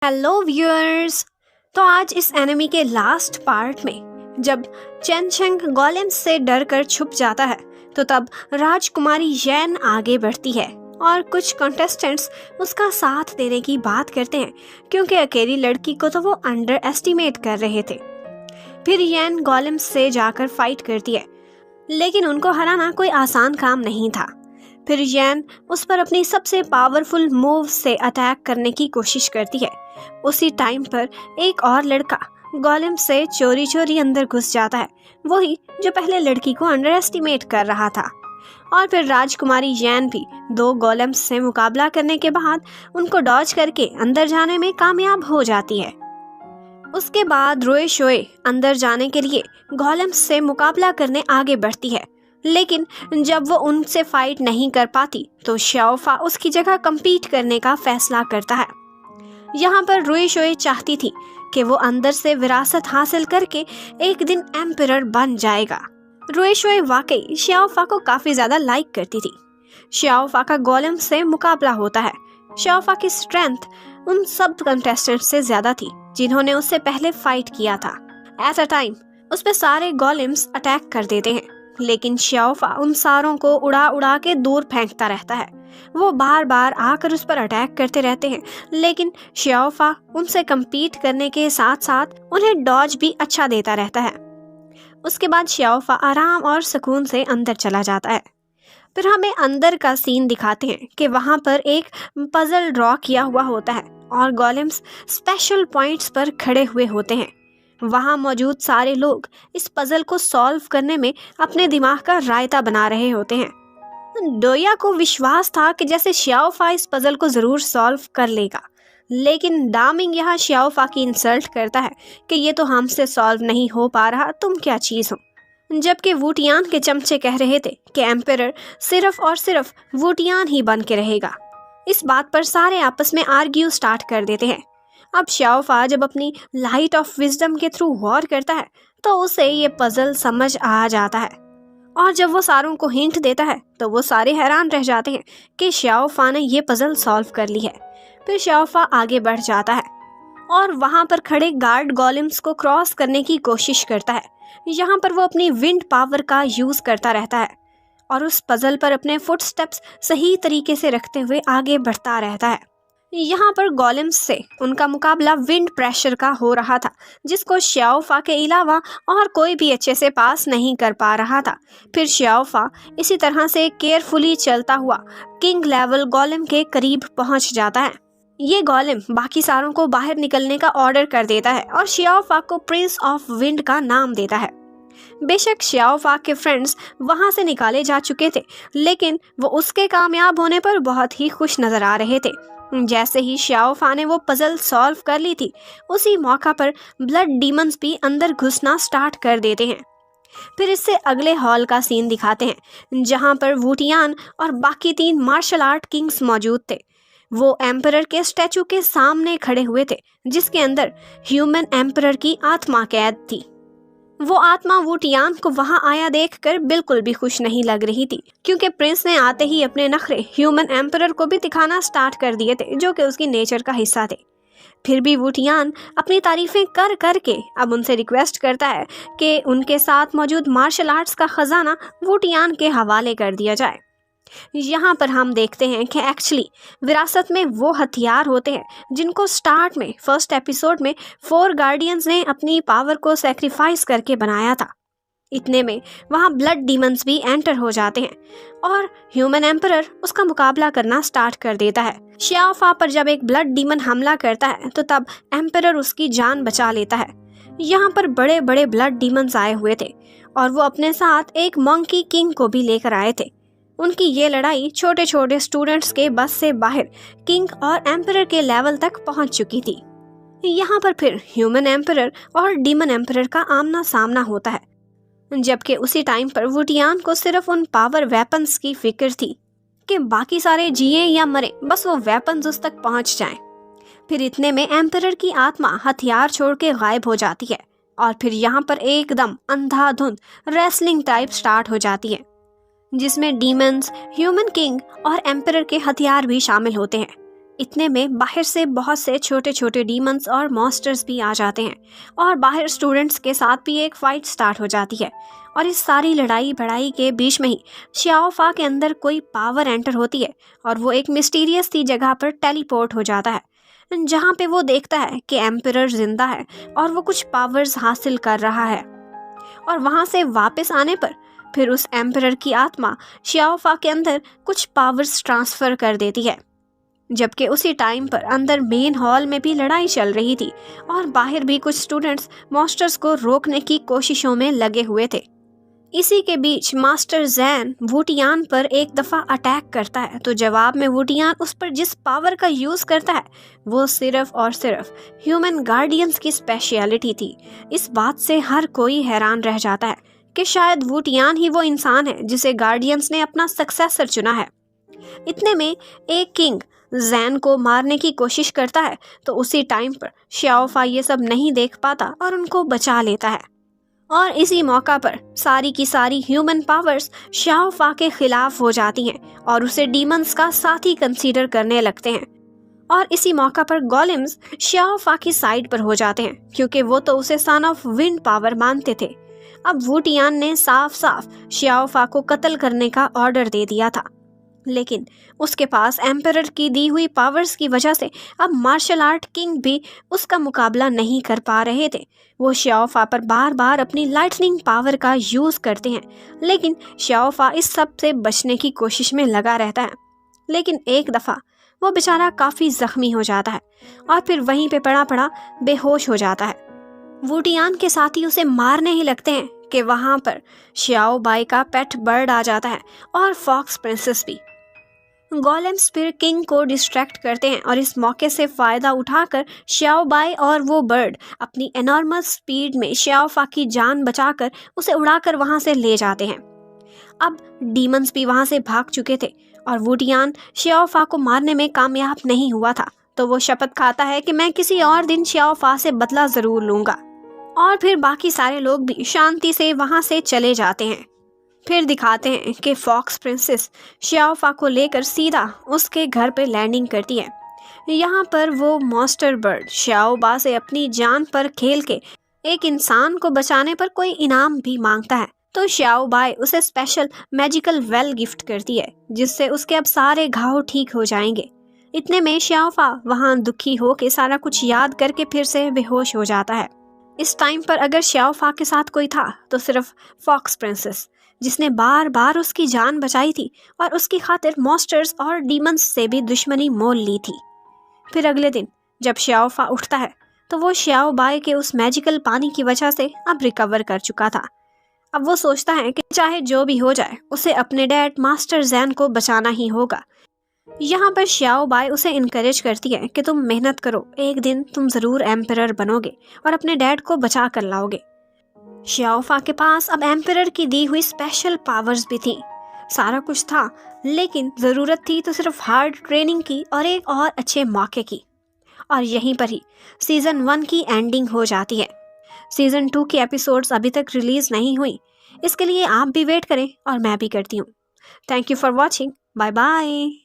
Hello viewers. तो आज इस एनिमी के लास्ट पार्ट में जब चेन शेंग गोलेम से डर कर छुप जाता है तो तब राजकुमारी येन आगे बढ़ती है और कुछ कंटेस्टेंट्स उसका साथ देने की बात करते हैं क्योंकि अकेली लड़की को तो वो अंडर एस्टिमेट कर रहे थे। फिर येन गोलेम से जाकर फाइट करती है, लेकिन उनको हराना कोई आसान काम नहीं था। फिर येन उस पर अपनी सबसे पावरफुल मूव से अटैक करने की कोशिश करती है। उसी टाइम पर एक और लड़का गोलेम से चोरी चोरी अंदर घुस जाता है, वही जो पहले लड़की को अंडर एस्टिमेट कर रहा था। और फिर राजकुमारी येन भी दो गोलेम्स से मुकाबला करने के बाद उनको डॉज करके अंदर जाने में कामयाब हो जाती है। उसके बाद रोए शोए अंदर जाने के लिए गोलेम्स से मुकाबला करने आगे बढ़ती है, लेकिन जब वो उनसे फाइट नहीं कर पाती तो श्याओफा उसकी जगह compete करने का फैसला करता है। यहाँ पर रुई शोए चाहती थी कि वो अंदर से विरासत हासिल करके एक दिन एम्परर बन जाएगा। रुई शोए वाकई श्याओफा को काफी ज्यादा लाइक करती थी। श्याओफा का गोलेम से मुकाबला होता है। श्याओफा की स्ट्रेंथ उन सब कंटेस्टेंट से ज्यादा थी जिन्होंने उससे पहले फाइट किया था। एट अ टाइम उस पे सारे गोलेम्स अटैक कर देते हैं, लेकिन श्याओफा उन सारों को उड़ा उड़ा के दूर फेंकता रहता है। वो बार बार आकर उस पर अटैक करते रहते हैं, लेकिन श्याओफा उनसे compete करने के साथ साथ उन्हें डॉज भी अच्छा देता रहता है। उसके बाद श्याओफा आराम और सुकून से अंदर चला जाता है। फिर हमें अंदर का सीन दिखाते हैं कि वहाँ पर एक पजल ड्रॉ किया हुआ होता है और गोलेम्स स्पेशल पॉइंट्स पर खड़े हुए होते हैं। वहाँ मौजूद सारे लोग इस पजल को सॉल्व करने में अपने दिमाग का रायता बना रहे होते हैं। डोया को विश्वास था कि जैसे श्याओफा इस पजल को जरूर सॉल्व कर लेगा, लेकिन डामिंग यहाँ श्याओफा की इंसल्ट करता है कि ये तो हमसे सॉल्व नहीं हो पा रहा, तुम क्या चीज हो। जबकि वुटियान के चमचे कह रहे थे कि एम्परर सिर्फ और सिर्फ वुटियान ही बन के रहेगा। इस बात पर सारे आपस में आर्ग्यू स्टार्ट कर देते हैं। अब श्याओफा जब अपनी लाइट ऑफ विजडम के थ्रू वॉर करता है तो उसे ये पजल समझ आ जाता है, और जब वो सारों को हिंट देता है तो वो सारे हैरान रह जाते हैं कि श्याओफा ने ये पजल सॉल्व कर ली है। फिर श्याओफा आगे बढ़ जाता है और वहाँ पर खड़े गार्ड गोलेम्स को क्रॉस करने की कोशिश करता है। यहाँ पर वो अपनी विंड पावर का यूज करता रहता है और उस पजल पर अपने फुटस्टेप्स सही तरीके से रखते हुए आगे बढ़ता रहता है। यहाँ पर गोलेम्स से उनका मुकाबला विंड प्रेशर का हो रहा था, जिसको श्याओफा के अलावा और कोई भी अच्छे से पास नहीं कर पा रहा था। फिर श्याओफा इसी तरह से केयरफुली चलता हुआ किंग लेवल गोलेम के करीब पहुंच जाता है। ये गोलेम बाकी सारों को बाहर निकलने का ऑर्डर कर देता है और श्याओफा को प्रिंस ऑफ विंड का नाम देता है। बेशक श्याओफा के फ्रेंड्स वहां से निकाले जा चुके थे, लेकिन वो उसके कामयाब होने पर बहुत ही खुश नजर आ रहे थे। जैसे ही श्याओफा ने वो पजल सॉल्व कर ली थी, उसी मौका पर ब्लड डीमंस भी अंदर घुसना स्टार्ट कर देते हैं। फिर इससे अगले हॉल का सीन दिखाते हैं जहां पर वुटियान और बाकी 3 मार्शल आर्ट किंग्स मौजूद थे। वो एम्परर के स्टैचू के सामने खड़े हुए थे, जिसके अंदर ह्यूमन एम्परर की आत्मा कैद थी। वो आत्मा वुटियान को वहां आया देखकर बिल्कुल भी खुश नहीं लग रही थी, क्योंकि प्रिंस ने आते ही अपने नखरे ह्यूमन एम्परर को भी दिखाना स्टार्ट कर दिए थे, जो कि उसकी नेचर का हिस्सा थे। फिर भी वुटियान अपनी तारीफें कर करके अब उनसे रिक्वेस्ट करता है कि उनके साथ मौजूद मार्शल आर्ट्स का खजाना वुटियान के हवाले कर दिया जाए। यहाँ पर हम देखते हैं कि एक्चुअली विरासत में वो हथियार होते हैं जिनको स्टार्ट में फर्स्ट एपिसोड में 4 गार्डियंस ने अपनी पावर को सैक्रिफाइस करके बनाया था। इतने में वहाँ ब्लड डीमंस भी एंटर हो जाते हैं और ह्यूमन एम्परर उसका मुकाबला करना स्टार्ट कर देता है। श्याओफा पर जब एक ब्लड डीमन हमला करता है तो तब एम्परर उसकी जान बचा लेता है। यहाँ पर बड़े बड़े ब्लड डीमंस आए हुए थे और वो अपने साथ एक मंकी किंग को भी लेकर आए थे। उनकी ये लड़ाई छोटे छोटे स्टूडेंट्स के बस से बाहर किंग और एम्परर के लेवल तक पहुंच चुकी थी। यहाँ पर फिर ह्यूमन एम्परर और डीमन एम्परर का आमना सामना होता है, जबकि उसी टाइम पर वुटियान को सिर्फ उन पावर वेपन्स की फिक्र थी कि बाकी सारे जिए या मरे, बस वो वेपन्स उस तक पहुंच जाएं। फिर इतने में एम्परर की आत्मा हथियार छोड़ के गायब हो जाती है और फिर यहाँ पर एकदम अंधाधुंध रेसलिंग टाइप स्टार्ट हो जाती है, जिसमें डीमंस, ह्यूमन किंग और एम्परर के हथियार भी शामिल होते हैं। इतने में बाहर से बहुत से छोटे छोटे डीमंस और मॉन्स्टर्स भी आ जाते हैं और बाहर स्टूडेंट्स के साथ भी एक फाइट स्टार्ट हो जाती है। और इस सारी लड़ाई भड़ाई के बीच में ही श्याओफा के अंदर कोई पावर एंटर होती है और वो एक मिस्टीरियस सी जगह पर टेलीपोर्ट हो जाता है, जहाँ पे वो देखता है कि एम्परर जिंदा है और वो कुछ पावर्स हासिल कर रहा है। और वहाँ से वापस आने पर फिर उस एम्परर की आत्मा श्याओफा के अंदर कुछ पावर्स ट्रांसफ़र कर देती है। जबकि उसी टाइम पर अंदर मेन हॉल में भी लड़ाई चल रही थी और बाहर भी कुछ स्टूडेंट्स मॉन्स्टर्स को रोकने की कोशिशों में लगे हुए थे। इसी के बीच मास्टर जैन वुटियान पर एक दफ़ा अटैक करता है, तो जवाब में वुटियान उस पर जिस पावर का यूज़ करता है वो सिर्फ और सिर्फ ह्यूमन गार्डियंस की स्पेशलिटी थी। इस बात से हर कोई हैरान रह जाता है कि शायद वुटियान ही वो इंसान है जिसे गार्डियंस ने अपना सक्सेसर चुना है। इतने में एक किंग जैन को मारने की कोशिश करता है, तो उसी टाइम पर श्याओफा ये सब नहीं देख पाता और उनको बचा लेता है। और इसी मौका पर सारी की सारी ह्यूमन पावर्स श्याओफा के खिलाफ हो जाती हैं और उसे डीमंस का साथी कंसीडर करने लगते हैं। और इसी मौका पर गोलेम्स श्याओफा की साइड पर हो जाते हैं क्योंकि वो तो उसे सन ऑफ विंड पावर मानते थे। अब वुटियान ने साफ साफ श्याओफा को कत्ल करने का ऑर्डर दे दिया था, लेकिन उसके पास एम्परर की दी हुई पावर्स की वजह से अब मार्शल आर्ट किंग भी उसका मुकाबला नहीं कर पा रहे थे। वो श्याओफा पर बार बार अपनी लाइटनिंग पावर का यूज़ करते हैं, लेकिन श्याओफा इस सब से बचने की कोशिश में लगा रहता है। लेकिन एक दफ़ा वो बेचारा काफ़ी ज़ख्मी हो जाता है और फिर वहीं पे पड़ा पड़ा बेहोश हो जाता है। वुटियान के साथी उसे मारने ही लगते हैं कि वहाँ पर श्याओ बाई का पेट बर्ड आ जाता है और फॉक्स प्रिंसेस भी। गोलेम्स फिर किंग को डिस्ट्रैक्ट करते हैं और इस मौके से फ़ायदा उठाकर श्याओ बाई और वो बर्ड अपनी एनॉर्मस स्पीड में श्याओफा की जान बचाकर उसे उड़ाकर वहाँ से ले जाते हैं। अब डीमंस भी वहाँ से भाग चुके थे और वुटियान श्याओफा को मारने में कामयाब नहीं हुआ था, तो वो शपथ खाता है कि मैं किसी और दिन श्याओफा से बदला ज़रूर लूँगा। और फिर बाकी सारे लोग भी शांति से वहाँ से चले जाते हैं। फिर दिखाते हैं कि फॉक्स प्रिंसेस श्याओफा को लेकर सीधा उसके घर पे लैंडिंग करती है। यहाँ पर वो मॉन्स्टर बर्ड श्याओबा से अपनी जान पर खेल के एक इंसान को बचाने पर कोई इनाम भी मांगता है, तो श्याओबाई उसे स्पेशल मैजिकल वेल गिफ्ट करती है जिससे उसके अब सारे घाव ठीक हो जाएंगे। इतने में श्याओफा वहाँ दुखी हो के सारा कुछ याद करके फिर से बेहोश हो जाता है। इस टाइम पर अगर श्याओफा के साथ कोई था तो सिर्फ फॉक्स प्रिंसेस, जिसने बार बार उसकी जान बचाई थी और उसकी खातिर मॉन्स्टर्स और डीमंस से भी दुश्मनी मोल ली थी। फिर अगले दिन जब श्याओफा उठता है तो वो श्याओबाई के उस मैजिकल पानी की वजह से अब रिकवर कर चुका था। अब वो सोचता है कि चाहे जो भी हो जाए उसे अपने डैड मास्टर जैन को बचाना ही होगा। यहाँ पर श्याओबाई उसे इनकरेज करती है कि तुम मेहनत करो, एक दिन तुम ज़रूर एम्परर बनोगे और अपने डैड को बचा कर लाओगे। श्याओफा के पास अब एम्परर की दी हुई स्पेशल पावर्स भी थी, सारा कुछ था, लेकिन ज़रूरत थी तो सिर्फ हार्ड ट्रेनिंग की और एक और अच्छे मौके की। और यहीं पर ही सीज़न 1 की एंडिंग हो जाती है। सीज़न 2 की एपिसोड्स अभी तक रिलीज़ नहीं हुई, इसके लिए आप भी वेट करें और मैं भी करती हूँ। Thank you for watching. Bye bye.